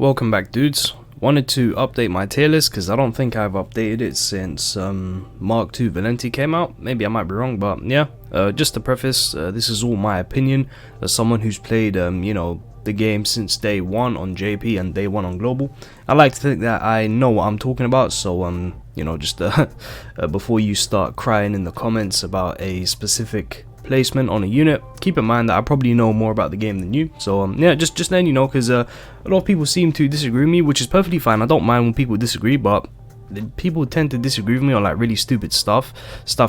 Welcome back, dudes. Wanted to update my tier list because I don't think I've updated it since Mark II Valenti came out. Maybe I might be wrong, but yeah. Just to preface, this is all my opinion as someone who's played the game since day one on JP and day one on global. I like to think that I know what I'm talking about, so before you start crying in the comments about a specific placement on a unit, keep in mind that I probably know more about the game than you. So yeah, just letting you know, because a lot of people seem to disagree with me, which is perfectly fine. I don't mind when people disagree, but people tend to disagree with me on like really stupid stuff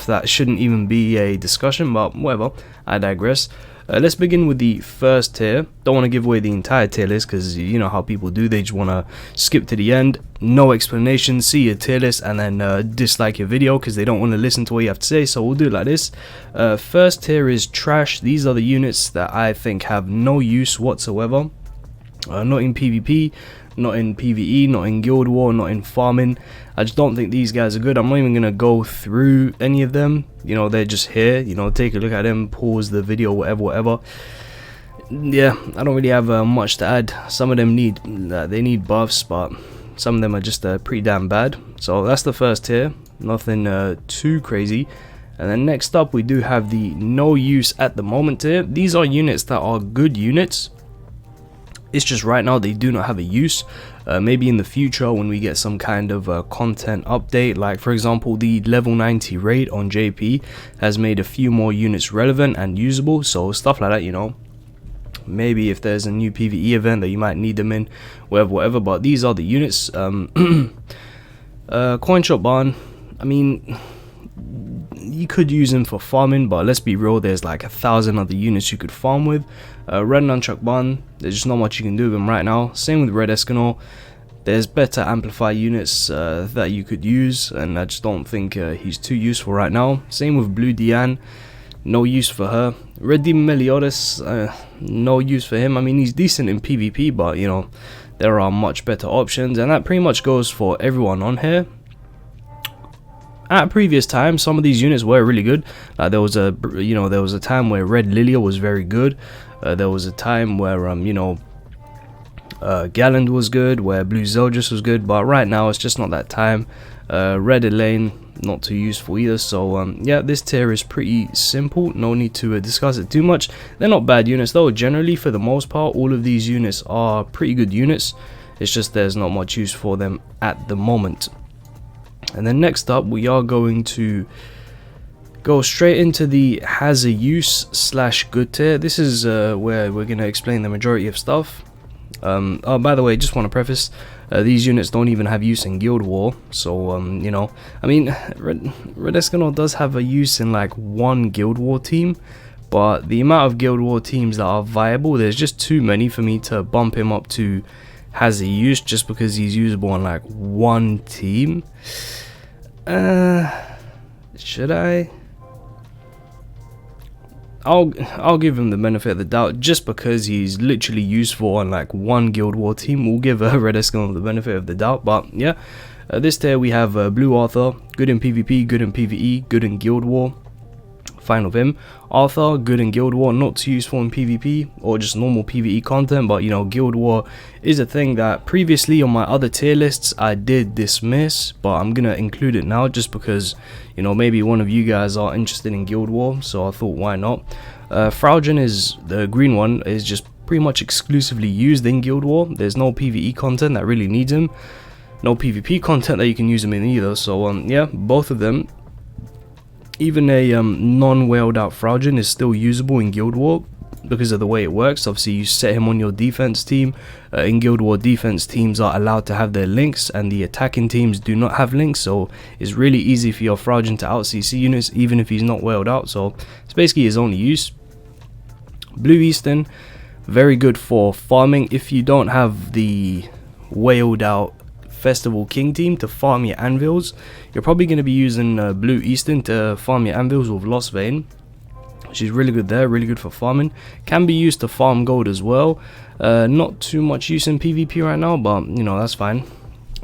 that shouldn't even be a discussion, but whatever, I digress. Let's begin with the first tier. Don't want to give away the entire tier list because you know how people do. They just want to skip to the end, no explanation, see your tier list, and then dislike your video because they don't want to listen to what you have to say. So we'll do it like this. First tier is trash. These are the units that I think have no use whatsoever. Not in PvP, not in PvE, not in Guild War, not in farming. I just don't think these guys are good. I'm not even going to go through any of them. You know, they're just here. You know, take a look at them, pause the video, whatever. Yeah, I don't really have much to add. Some of them they need buffs, but some of them are just pretty damn bad. So that's the first tier. Nothing too crazy. And then next up, we do have the no use at the moment tier. These are units that are good units. It's just right now they do not have a use. Maybe in the future when we get some kind of content update, like for example the level 90 raid on JP has made a few more units relevant and usable, so stuff like that, you know. Maybe if there's a new PvE event that you might need them in, whatever. But these are the units. Coin shop barn, I mean, you could use him for farming, but let's be real, there's like 1,000 other units you could farm with. Red Nunchuck Barn, there's just not much you can do with him right now. Same with Red Escanor. There's better amplify units that you could use, and I just don't think he's too useful right now. Same with Blue Diane, no use for her. Red Demon Meliodas, no use for him. I mean, he's decent in PvP, but you know, there are much better options, and that pretty much goes for everyone on here. At previous times, some of these units were really good. There was a time where Red Lilia was very good. There was a time where Galland was good, where Blue Zeldris was good, but right now it's just not that time. Red Elaine, not too useful either. So yeah, this tier is pretty simple. No need to discuss it too much. They're not bad units though. Generally, for the most part, all of these units are pretty good units. It's just there's not much use for them at the moment. And then next up, we are going to go straight into the has a use / good tier. This is where we're going to explain the majority of stuff. Oh, by the way, just want to preface, these units don't even have use in Guild War. So, you know, I mean, Red Escanor does have a use in like one Guild War team. But the amount of Guild War teams that are viable, there's just too many for me to bump him up to has a use just because he's usable on like one team. Should I? I'll give him the benefit of the doubt just because he's literally useful on like one Guild War team. We'll give Red Escanor the benefit of the doubt. But yeah, this tier we have Blue Arthur, good in PvP, good in PvE, good in Guild War. Fine with him. Arthur, good in Guild War, not too useful in PvP or just normal PvE content, but you know, Guild War is a thing that previously on my other tier lists I did dismiss, but I'm gonna include it now just because, you know, maybe one of you guys are interested in Guild War, so I thought why not. Fraugen is the green one, is just pretty much exclusively used in Guild War. There's no PvE content that really needs him, no PvP content that you can use him in either. So yeah, both of them. Even a non-whaled out Fraugen is still usable in Guild War because of the way it works. Obviously, you set him on your defense team. In Guild War, defense teams are allowed to have their links, and the attacking teams do not have links. So it's really easy for your Fraugen to out CC units, even if he's not whaled out. So it's basically his only use. Blue Eastern, very good for farming. If you don't have the whaled out Festival King team to farm your anvils, you're probably going to be using Blue Eastern to farm your anvils with Lost Vein. She's really good there, really good for farming. Can be used to farm gold as well. Not too much use in PvP right now, but you know, that's fine.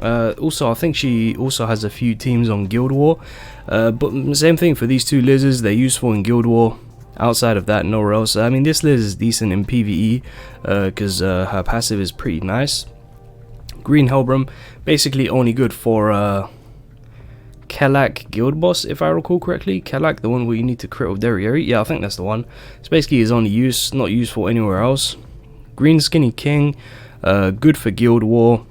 Also, I think she also has a few teams on Guild War. But same thing for these two lizards, they're useful in Guild War. Outside of that, nowhere else. I mean, this Liz is decent in PvE because her passive is pretty nice. Green Helbram, basically only good for Kelak Guild Boss, if I recall correctly. Kelak, the one where you need to crit with Derriere. Yeah, I think that's the one. It's basically his only use, not useful anywhere else. Green Skinny King, good for Guild War,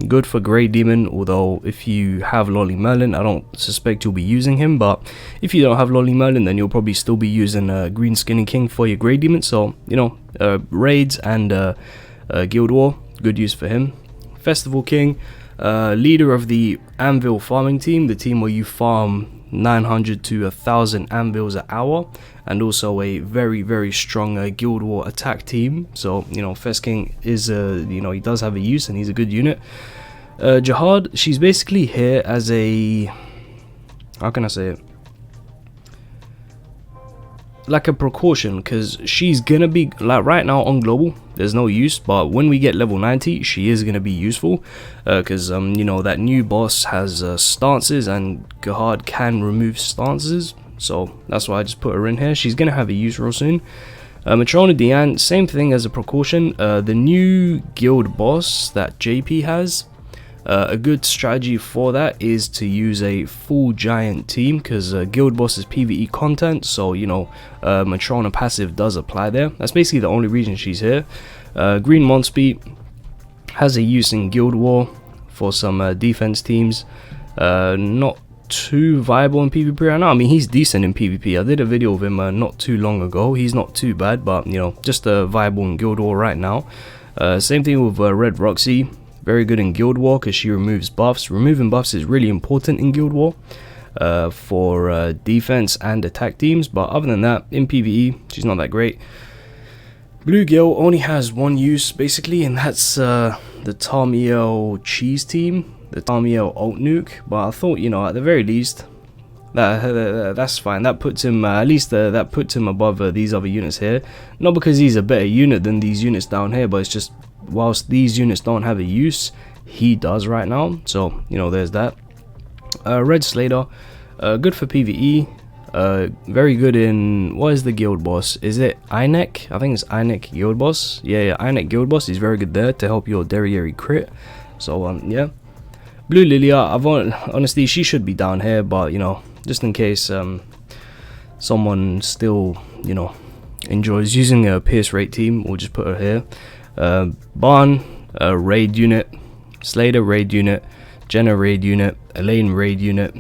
good for Grey Demon, although if you have Lolly Melon, I don't suspect you'll be using him, but if you don't have Lolly Melon, then you'll probably still be using Green Skinny King for your Grey Demon, so, you know, raids and Guild War, good use for him. Festival King, leader of the Anvil farming team, the team where you farm 900 to 1000 anvils an hour, and also a very strong Guild War attack team. So, you know, Fest King is you know, he does have a use and he's a good unit. Jihad, she's basically here as a, how can I say it, like a precaution, because she's gonna be, like, right now on global there's no use, but when we get level 90 she is gonna be useful, because you know, that new boss has stances, and Jihad can remove stances, so that's why I just put her in here. She's gonna have a use real soon. Matron and Deanne, same thing as a precaution. The new guild boss that JP has, a good strategy for that is to use a full giant team, because guild boss is PvE content, so, you know, Matrona passive does apply there. That's basically the only reason she's here. Green Monspeed has a use in Guild War for some defense teams. Not too viable in PvP right now. I mean, he's decent in PvP. I did a video of him not too long ago. He's not too bad, but, you know, just viable in Guild War right now. Same thing with Red Roxy. Very good in Guild War because she removes buffs. Removing buffs is really important in Guild War for defense and attack teams, but other than that, in PvE, she's not that great. Blue Gil only has one use basically, and that's the Tamiel Cheese team, the Tamiel Alt Nuke. But I thought, you know, at the very least, that's fine. That puts him at least that puts him above these other units here. Not because he's a better unit than these units down here, but it's just, whilst these units don't have a use, he does right now, so, you know, there's that. Red Slater, good for PvE, very good in, what is the guild boss, is it Inek? I think it's Inek guild boss. Yeah, Inek guild boss is very good there to help your Derriere crit, so yeah. Blue Lilia, honestly, she should be down here, but, you know, just in case someone still, you know, enjoys using a Pierce rate team, we'll just put her here. Barn, raid unit, Slater raid unit, Jenna raid unit, Elaine raid unit,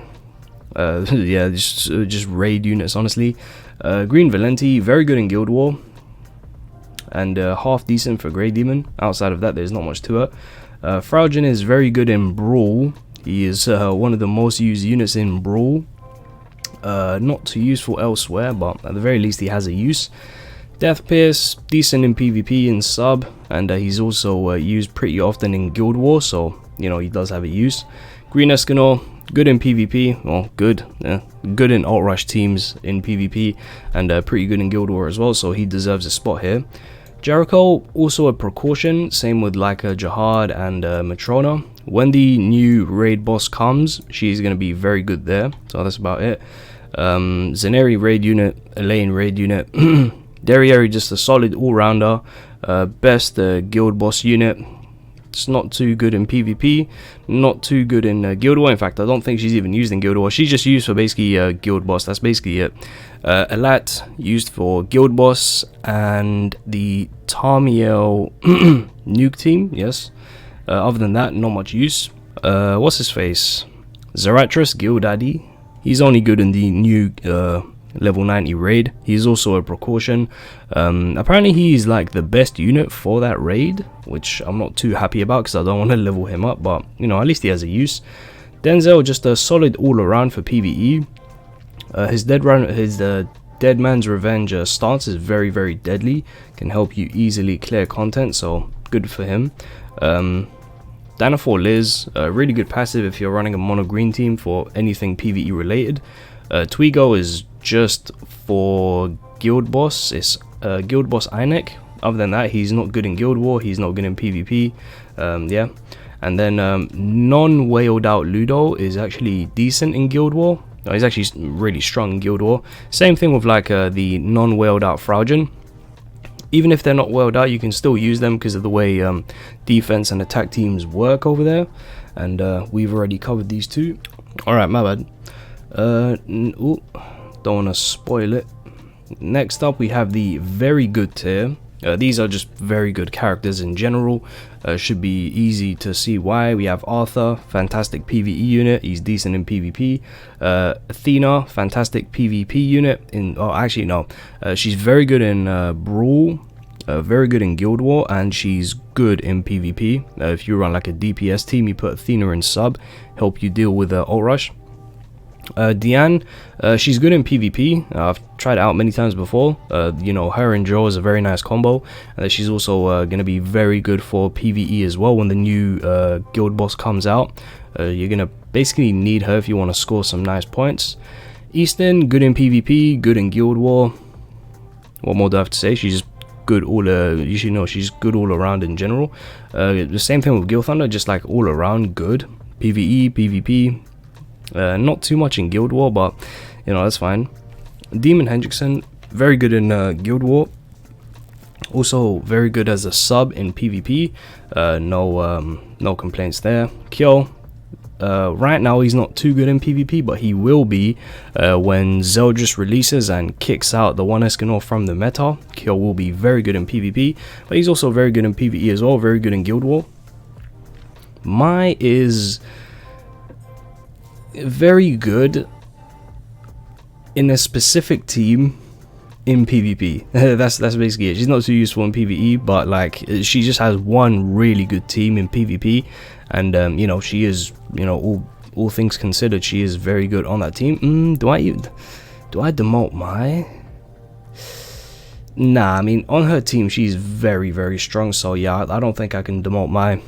yeah, just raid units, honestly. Green Valenti, very good in Guild War, and half decent for Grey Demon. Outside of that, there's not much to her. Fraugen is very good in Brawl. He is one of the most used units in Brawl. Not too useful elsewhere, but at the very least he has a use. Death Pierce, decent in PvP and sub, and he's also used pretty often in Guild War, so, you know, he does have a use. Green Escanor, good in PvP, well, good in alt rush teams in PvP, and pretty good in Guild War as well, so he deserves a spot here. Jericho, also a precaution, same with like Jihad and Matrona. When the new raid boss comes, she's going to be very good there, so that's about it. Zeneri raid unit, Elaine raid unit, Derriere just a solid all-rounder, best guild boss unit. It's not too good in PvP, not too good in Guild War. In fact, I don't think she's even used in Guild War. She's just used for basically Guild Boss. That's basically it. Alat used for Guild Boss, and the Tamiel Nuke team, yes. Other than that, not much use. What's his face? Zarathus Guild Daddy. He's only good in the new level 90 raid. He's also a precaution. Apparently he's like the best unit for that raid, which I'm not too happy about because I don't want to level him up, but, you know, at least he has a use. Denzel, just a solid all around for PvE. His Dead Man's Revenge stance is very deadly, can help you easily clear content, so good for him. Danafor Liz, really good passive if you're running a mono green team for anything PvE related. Twigo is just for Guild Boss. It's Guild Boss Inek. Other than that, he's not good in Guild War, he's not good in PvP. Yeah. And then non-whaled out Ludo is actually decent in Guild War. No, he's actually really strong in Guild War. Same thing with like the non-whaled out Fraugen. Even if they're not welled out, you can still use them because of the way defense and attack teams work over there. And we've already covered these two. Alright, my bad. Ooh, don't want to spoil it. Next up, we have the very good tier. These are just very good characters in general. Should be easy to see why. We have Arthur, fantastic PvE unit. He's decent in PvP. Athena, fantastic PvP unit. Actually no, she's very good in Brawl, very good in Guild War, and she's good in PvP. If you run like a DPS team, you put Athena in sub, help you deal with ult rush. Diane, she's good in PvP. I've tried it out many times before. You know, her and Joe is a very nice combo, and she's also going to be very good for PvE as well. When the new guild boss comes out, you're going to basically need her if you want to score some nice points. Easton, good in PvP, good in Guild War. What more do I have to say? She's just good all you should know she's good all around in general. The same thing with Guild Thunder, just like all around good. PvE, PvP. Not too much in Guild War, but you know, that's fine. Demon Hendrickson, very good in Guild War, also very good as a sub in PvP. No complaints there. Kyo, right now he's not too good in PvP, but he will be when Zeldris releases and kicks out the one Escanor from the meta. Kyo will be very good in PvP, but he's also very good in PvE as well, very good in Guild War. Mai is very good in a specific team in PvP. that's basically it. She's not too useful in PvE, but like she just has one really good team in PvP, and you know, she is, you know, all things considered, she is very good on that team. Do I demote Mai? Nah, I mean, on her team she's very strong, so yeah, I don't think I can demote Mai.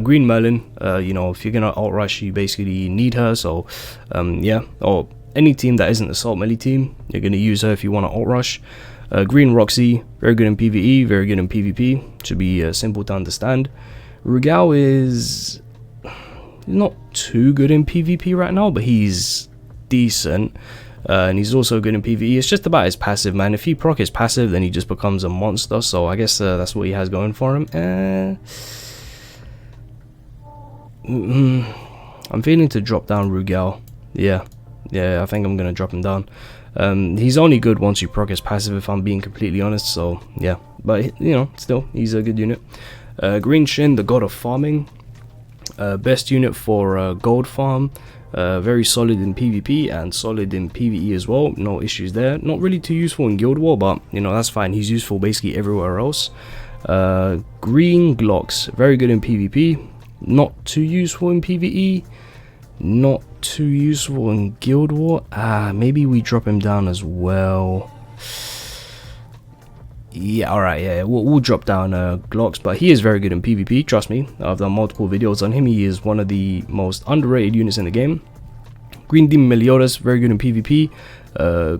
Green Melon, you know, if you're gonna ult rush, you basically need her, so yeah, or any team that isn't the Assault Melee team, you're gonna use her if you want to ult rush. Green Roxy, very good in PvE, very good in PvP, should be simple to understand. Rugal is not too good in PvP right now, but he's decent, and he's also good in PvE. It's just about his passive, man. If he proc his passive, then he just becomes a monster, so I guess that's what he has going for him. I'm feeling to drop down Rugal. Yeah, I think I'm gonna drop him down. He's only good once you proc his passive, if I'm being completely honest, so yeah, but you know, still, he's a good unit. Green Shin, the god of farming, best unit for gold farm, very solid in PvP and solid in PvE as well, no issues there. Not really too useful in Guild War, but you know, that's fine, he's useful basically everywhere else. Green Glocks, very good in PvP, not too useful in PvE, not too useful in Guild War. Maybe we drop him down as well. Yeah, alright, yeah, we'll drop down Glocks, but he is very good in PvP, trust me. I've done multiple videos on him. He is one of the most underrated units in the game. Green Demon Meliodas, very good in PvP,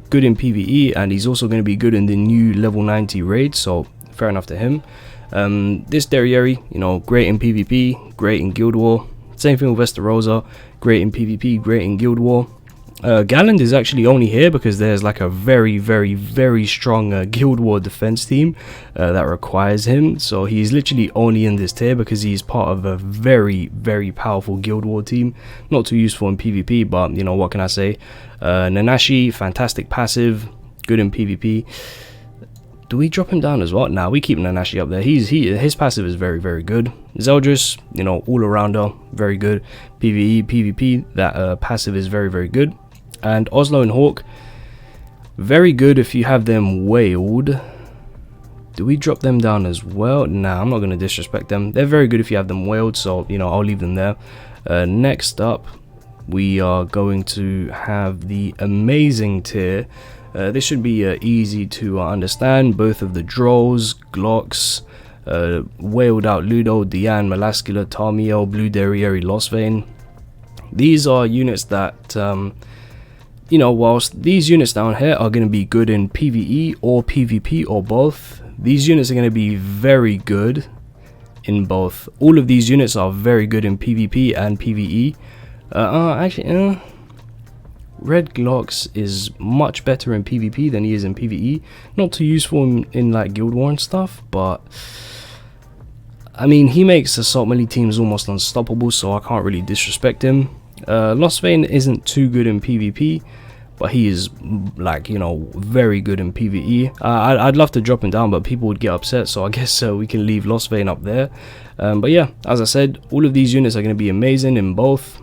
good in PvE, and he's also going to be good in the new level 90 raid, so fair enough to him. This Derriere, you know, great in PvP, great in Guild War. Same thing with Estarossa, great in PvP, great in Guild War. Galland is actually only here because there's like a very strong Guild War defense team that requires him. So he's literally only in this tier because he's part of a very powerful Guild War team. Not too useful in PvP, but you know, what can I say? Nanashi, fantastic passive, good in PvP. Do we drop him down as well? Nah, we keep Nanashi up there. His passive is very good. Zeldris, you know, all arounder, very good. PvE, PvP, that passive is very good. And Oslo and Hawk, very good if you have them whaled. Do we drop them down as well? Nah, I'm not going to disrespect them. They're very good if you have them whaled, so you know, I'll leave them there. Next up, we are going to have the amazing tier. This should be easy to understand. Both of the Drolls, Glocks, whaled out Ludo, Diane, Melascula, Tarmiel, Blue Derriere, Lost Vein. These are units that, you know, whilst these units down here are going to be good in PvE or PvP or both, these units are going to be very good in both. All of these units are very good in PvP and PvE. Actually, Red Glocks is much better in PvP than he is in PvE. Not too useful in like Guild War and stuff, but I mean, he makes assault melee teams almost unstoppable, so I can't really disrespect him. Lost Vein isn't too good in PvP, but he is, like, you know, very good in PvE. I'd love to drop him down, but people would get upset, so I guess we can leave Lost Vein up there. But yeah, as I said, all of these units are going to be amazing in both.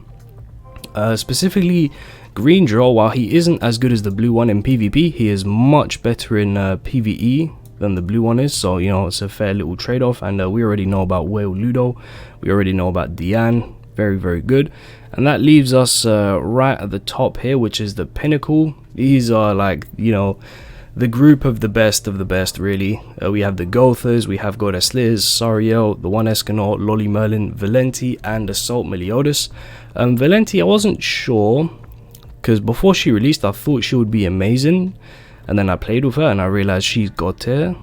Specifically, Green Draw, while he isn't as good as the blue one in PvP, he is much better in PvE than the blue one is, so you know, it's a fair little trade-off. And we already know about Whale Ludo, we already know about Diane, very good. And that leaves us right at the top here, which is the Pinnacle. These are, like, you know, the group of the best really. We have the Gothas, we have Goddess Liz, Sariel, the One Escanaut, Lolly Merlin, Valenti, and Assault Meliodas. Valenti, I wasn't sure, because before she released I thought she would be amazing, and then I played with her and I realized she's God tier.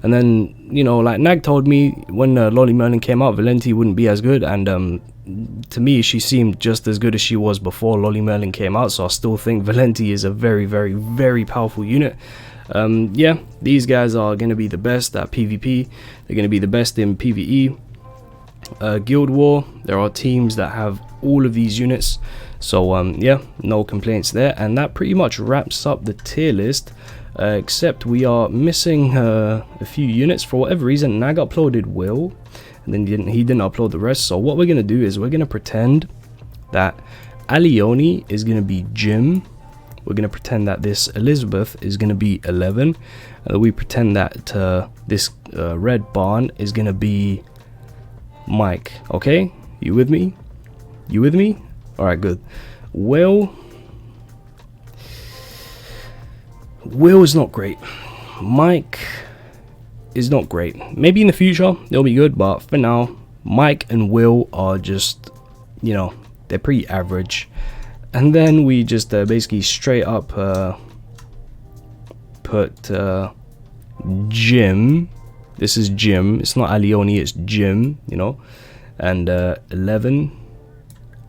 And then, you know, like Nag told me when Lolly Merlin came out, Valenti wouldn't be as good, and to me she seemed just as good as she was before Lolly Merlin came out, so I still think Valenti is a very powerful unit. Yeah, these guys are going to be the best at PvP, they're going to be the best in PvE. Guild War, there are teams that have all of these units, so yeah, no complaints there. And that pretty much wraps up the tier list, except we are missing a few units. For whatever reason, Nag uploaded Will, and then he didn't upload the rest. So what we're going to do is we're going to pretend that Alioni is going to be Jim, we're going to pretend that this Elizabeth is going to be 11, we pretend that this Red Barn is going to be Mike. Okay, you with me? You with me? Alright, good. Will is not great. Mike is not great. Maybe in the future they'll be good, but for now Mike and Will are just, you know, they're pretty average. And then we just basically straight up put Jim. This is Jim, it's not Alioni, it's Jim, you know. And 11,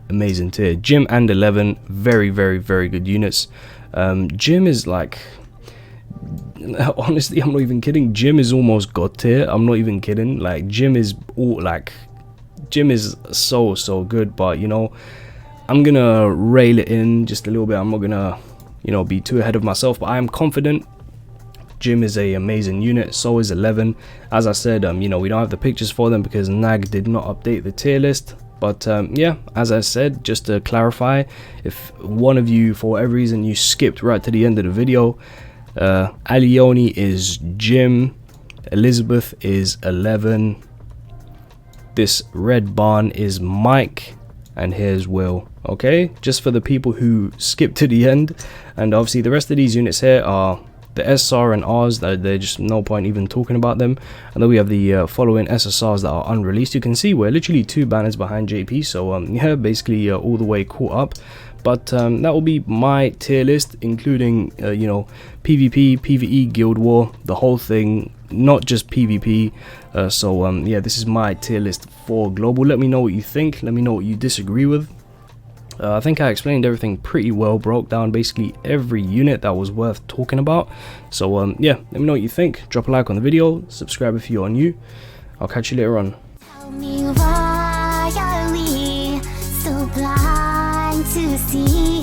amazing tier. Jim and 11, very good units. Jim is like, honestly, I'm not even kidding, Jim is almost God tier. I'm not even kidding. Like, Jim is all, like, Jim is so good, but you know, I'm gonna rail it in just a little bit. I'm not gonna, you know, be too ahead of myself, but I am confident Jim is a amazing unit, so is 11. As I said, you know, we don't have the pictures for them because Nag did not update the tier list. But yeah, as I said, just to clarify, if one of you for whatever reason you skipped right to the end of the video, Alioni is Jim, Elizabeth is 11, this Red Barn is Mike, and here's Will. Okay, just for the people who skipped to the end. And obviously the rest of these units here are the SR and Rs, that there's just no point even talking about them. And then we have the following SSRs that are unreleased. You can see we're literally 2 banners behind JP, so yeah, basically all the way caught up. But that will be my tier list, including you know, PvP, PvE, Guild War, the whole thing, not just PvP. So yeah, this is my tier list for global. Let me know what you think, let me know what you disagree with. I think I explained everything pretty well, broke down basically every unit that was worth talking about. So yeah, let me know what you think, drop a like on the video, subscribe if you are new. I'll catch you later on. Tell me why are we so blind to see?